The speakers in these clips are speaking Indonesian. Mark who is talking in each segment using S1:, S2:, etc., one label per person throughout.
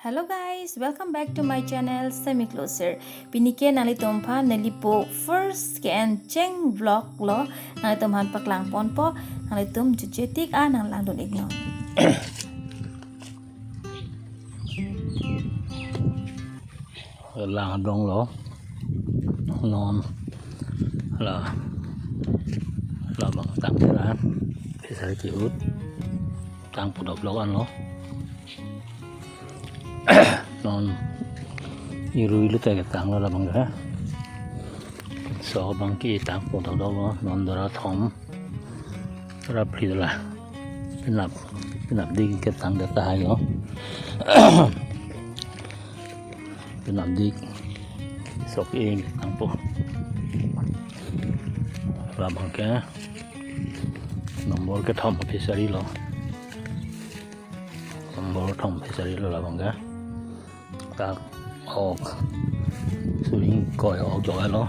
S1: Hello guys, welcome back to my channel Semi Closer. Pinike nali tompha nali po first and cheng vlog lo nali tomhan paklang pon po nali tom jujetik a nang lang don ignon.
S2: Lang dong lo non là bằng tăng cái lá thì sẽ chịu ướt tăng phụ độc lo ăn lo non như rùi lúc cái tăng là bằng cái so bằng cái tăng phụ độc đó lo non đó là thom ra phi là cái nạp đi cái tăng để tai lo cái nạp đi so cái tăng phụ là bằng cái nomor cái thom phía sau đi lo nomor thom phía sau đi là bằng cái ta học suy coi học giỏi lo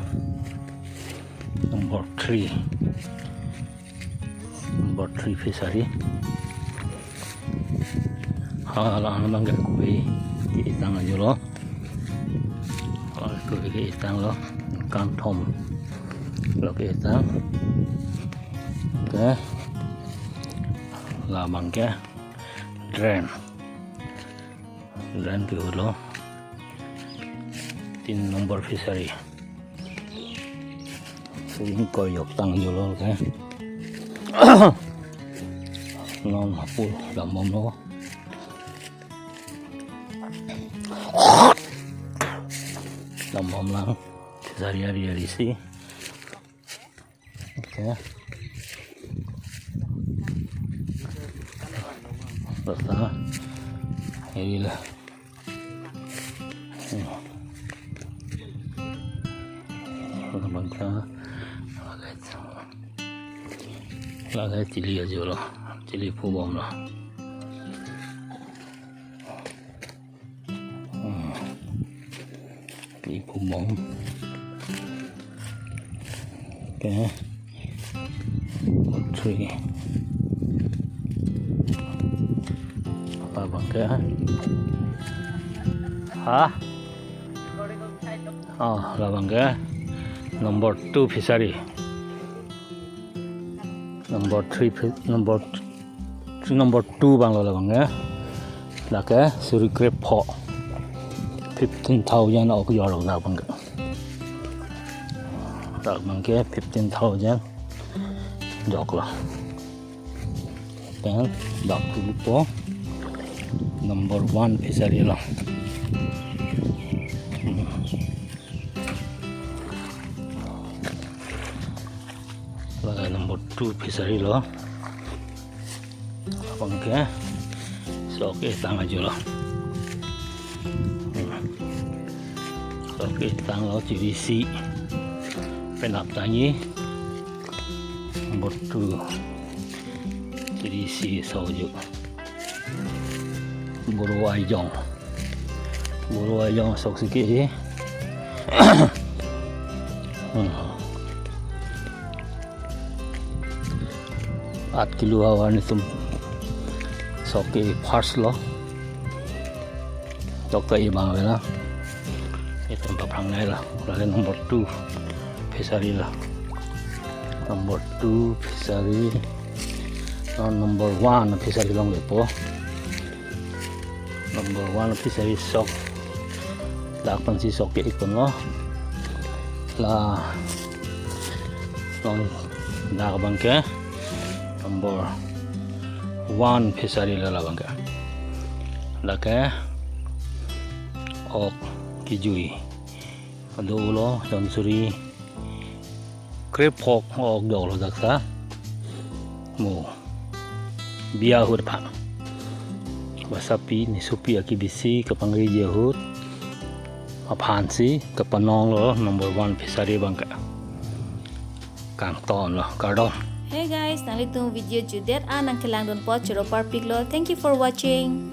S2: number 3 phía sau đi là bằng cái cái tăng ở chỗ đó cái tăng đó can thom là cái tăng cái là bằng cái ren kiểu đó tin nomor fishery sering koyok tang vô lo cái non hapul làm mồm nó làm mồm lang hari sih oke pertama inilah Alambangke lagai cili aja loh, cili pubom loh. Cili pubom. Oke. Tree. Alambangke. Hah? Oh, Alambangke. Number 2 fishery. Number 2 bang lo bang ya. Là cái suri crab pot 15,000 ở cái giỏ ra bang cái. Đặt bang cái 15,000 dọc là. Dan dọc dulu po. Number 1 fishery lah. Là number 2 fishery lo. Bang cái so cái tăng aja lo. So cái tăng lo chỉ si penap tangi number 2 jadi si so ju buru ayong sok sikit 8 kilo awan itu soke first lo dokter ibang lah itu tempat này lah lalu nomor 2 fishery lah nomor 2 fishery number 1 fishery long Nepo number 1 fishery sok lakpan si sok ke ikon lo lah long Alambangke number 1 fishery la Alambangke là cái ok kijui ado lo don suri crab pork ok do lo daksa mo bia hut pa wasapi ni supi akibisi kapangri jehut aphansi kapanong lo number 1 fishery bangka kang ton lo kardon.
S1: Hey guys, nali tom video judet a nang kelang don po chiro parpik lo. Thank you for watching.